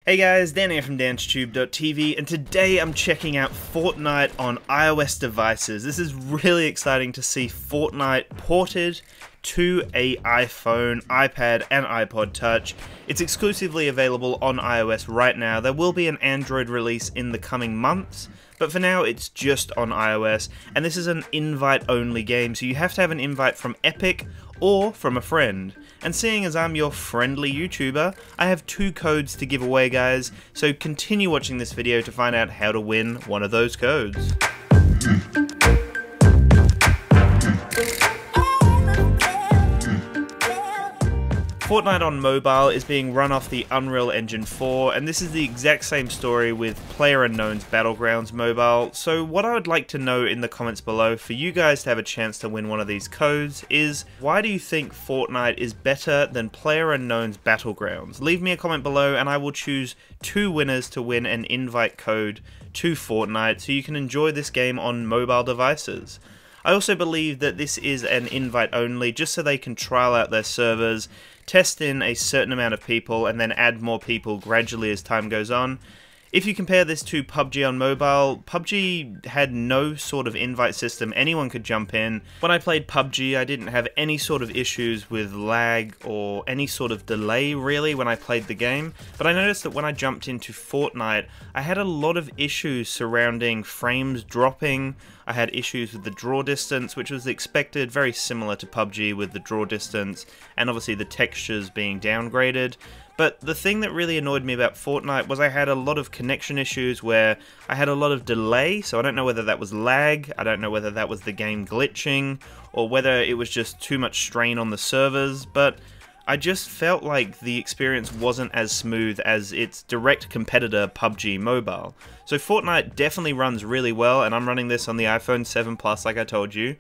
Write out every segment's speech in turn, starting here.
Hey guys, Dan here from DansTube.TV, and today I'm checking out Fortnite on iOS devices. This is really exciting to see Fortnite ported to a iPhone, iPad, and iPod Touch. It's exclusively available on iOS right now. There will be an Android release in the coming months, but for now it's just on iOS, and this is an invite-only game, so you have to have an invite from Epic or from a friend. And seeing as I'm your friendly YouTuber, I have 2 codes to give away, guys, so continue watching this video to find out how to win one of those codes. Fortnite on mobile is being run off the Unreal Engine 4, and this is the exact same story with PlayerUnknown's Battlegrounds mobile. So what I would like to know in the comments below for you guys to have a chance to win one of these codes is, why do you think Fortnite is better than PlayerUnknown's Battlegrounds? Leave me a comment below and I will choose 2 winners to win an invite code to Fortnite so you can enjoy this game on mobile devices. I also believe that this is an invite only, just so they can trial out their servers, test in a certain amount of people, and then add more people gradually as time goes on. If you compare this to PUBG on mobile, PUBG had no sort of invite system, anyone could jump in. When I played PUBG, I didn't have any sort of issues with lag or any sort of delay really when I played the game, but I noticed that when I jumped into Fortnite, I had a lot of issues surrounding frames dropping. I had issues with the draw distance, which was expected, very similar to PUBG with the draw distance, and obviously the textures being downgraded. But the thing that really annoyed me about Fortnite was I had a lot of connection issues where I had a lot of delay, so I don't know whether that was lag, I don't know whether that was the game glitching, or whether it was just too much strain on the servers, but I just felt like the experience wasn't as smooth as its direct competitor PUBG Mobile. So Fortnite definitely runs really well, and I'm running this on the iPhone 7 Plus like I told you.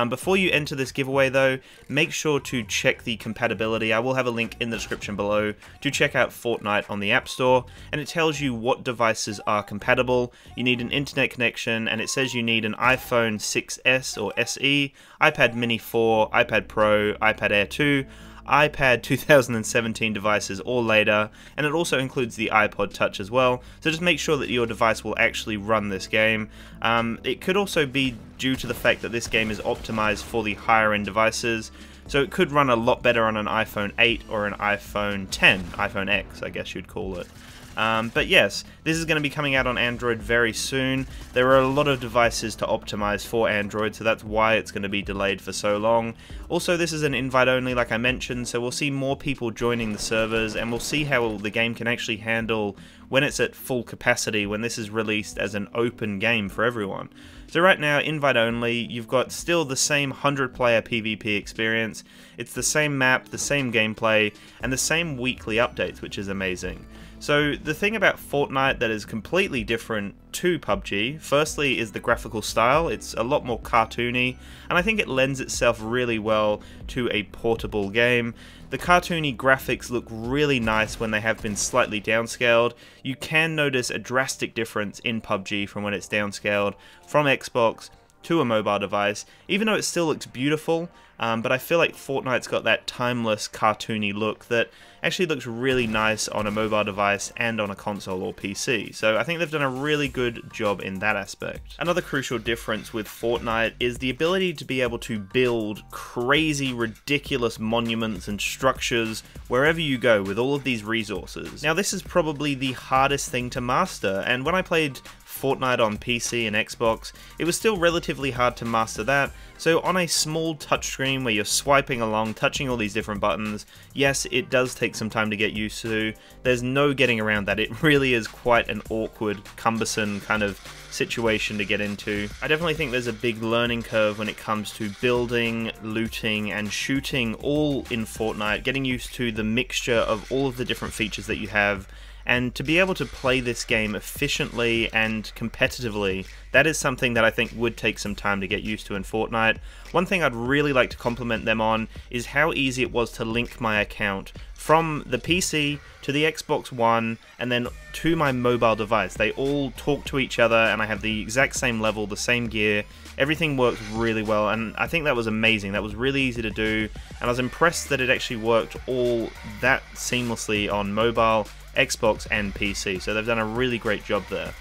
Before you enter this giveaway though, make sure to check the compatibility. I will have a link in the description below to check out Fortnite on the App Store, and it tells you what devices are compatible. You need an internet connection, and it says you need an iPhone 6s or SE, iPad Mini 4, iPad Pro, iPad Air 2, iPad 2017 devices or later, and it also includes the iPod Touch as well, so just make sure that your device will actually run this game. It could also be due to the fact that this game is optimized for the higher end devices, so it could run a lot better on an iPhone 8 or an iPhone 10, iPhone X I guess you'd call it. But yes, this is going to be coming out on Android very soon. There are a lot of devices to optimize for Android, so that's why it's going to be delayed for so long. Also, this is an invite only like I mentioned, so we'll see more people joining the servers, and we'll see how the game can actually handle when it's at full capacity, when this is released as an open game for everyone. So right now, invite only, you've got still the same 100-player PvP experience, it's the same map, the same gameplay, and the same weekly updates, which is amazing. So the thing about Fortnite that is completely different to PUBG, firstly is the graphical style. It's a lot more cartoony, and I think it lends itself really well to a portable game. The cartoony graphics look really nice when they have been slightly downscaled. You can notice a drastic difference in PUBG from when it's downscaled from Xbox to a mobile device, even though it still looks beautiful, but I feel like Fortnite's got that timeless cartoony look that actually looks really nice on a mobile device and on a console or PC, so I think they've done a really good job in that aspect. Another crucial difference with Fortnite is the ability to be able to build crazy, ridiculous monuments and structures wherever you go with all of these resources. Now this is probably the hardest thing to master, and when I played Fortnite on PC and Xbox, it was still relatively hard to master that. So on a small touchscreen where you're swiping along, touching all these different buttons, yes, it does take some time to get used to. There's no getting around that. It really is quite an awkward, cumbersome kind of situation to get into. I definitely think there's a big learning curve when it comes to building, looting, and shooting all in Fortnite, getting used to the mixture of all of the different features that you have. And to be able to play this game efficiently and competitively, that is something that I think would take some time to get used to in Fortnite. One thing I'd really like to compliment them on is how easy it was to link my account from the PC to the Xbox One and then to my mobile device. They all talk to each other and I have the exact same level, the same gear. Everything works really well, and I think that was amazing. That was really easy to do, and I was impressed that it actually worked all that seamlessly on mobile Xbox and PC, so they've done a really great job there.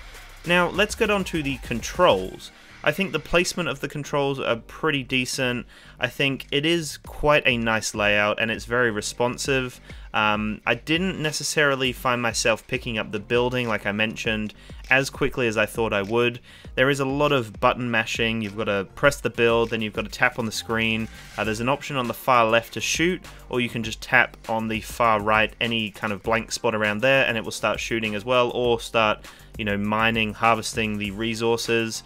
Now, let's get on to the controls. I think the placement of the controls are pretty decent. I think it is quite a nice layout and it's very responsive. I didn't necessarily find myself picking up the building, like I mentioned, as quickly as I thought I would. There is a lot of button mashing. You've got to press the build, then you've got to tap on the screen. There's an option on the far left to shoot, or you can just tap on the far right, any kind of blank spot around there, and it will start shooting as well, or start, mining, harvesting the resources.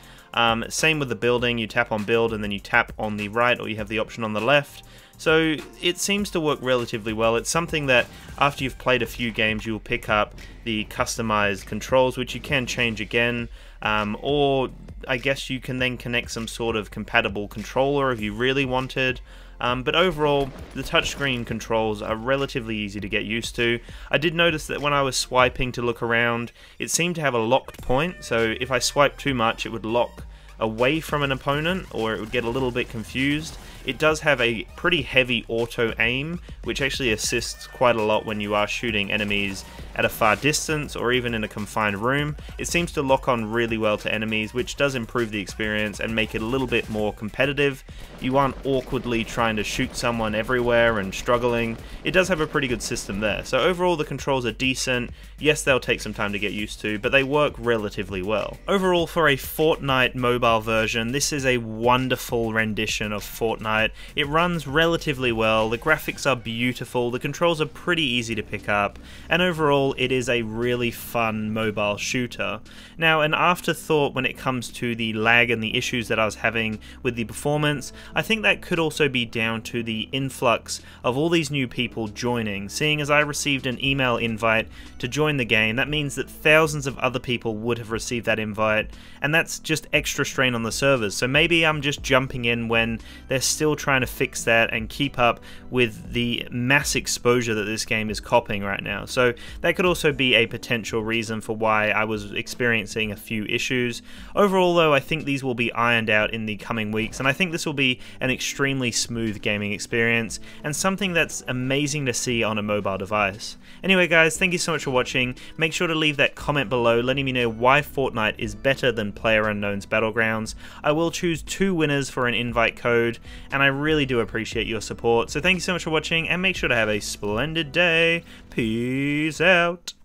Same with the building, you tap on build and then you tap on the right, or you have the option on the left. So it seems to work relatively well. It's something that after you've played a few games you'll pick up the customized controls, which you can change again, or I guess you can then connect some sort of compatible controller if you really wanted. But overall, the touchscreen controls are relatively easy to get used to. I did notice that when I was swiping to look around, it seemed to have a locked point, so if I swiped too much it would lock away from an opponent, or it would get a little bit confused. It does have a pretty heavy auto aim, which actually assists quite a lot when you are shooting enemies at a far distance or even in a confined room. It seems to lock on really well to enemies, which does improve the experience and make it a little bit more competitive. You aren't awkwardly trying to shoot someone everywhere and struggling. It does have a pretty good system there. So overall the controls are decent. Yes, they'll take some time to get used to, but they work relatively well. Overall, for a Fortnite mobile version, this is a wonderful rendition of Fortnite. It runs relatively well, the graphics are beautiful, the controls are pretty easy to pick up, and overall it is a really fun mobile shooter. Now, an afterthought when it comes to the lag and the issues that I was having with the performance, I think that could also be down to the influx of all these new people joining. Seeing as I received an email invite to join the game, that means that thousands of other people would have received that invite, and that's just extra strain on the servers. So maybe I'm just jumping in when they're still trying to fix that and keep up with the mass exposure that this game is copying right now. So that could also be a potential reason for why I was experiencing a few issues. Overall though, I think these will be ironed out in the coming weeks, and I think this will be an extremely smooth gaming experience and something that's amazing to see on a mobile device. Anyway guys, thank you so much for watching. Make sure to leave that comment below letting me know why Fortnite is better than PlayerUnknown's Battlegrounds. I will choose 2 winners for an invite code, and I really do appreciate your support. So thank you so much for watching, and make sure to have a splendid day. Peace out.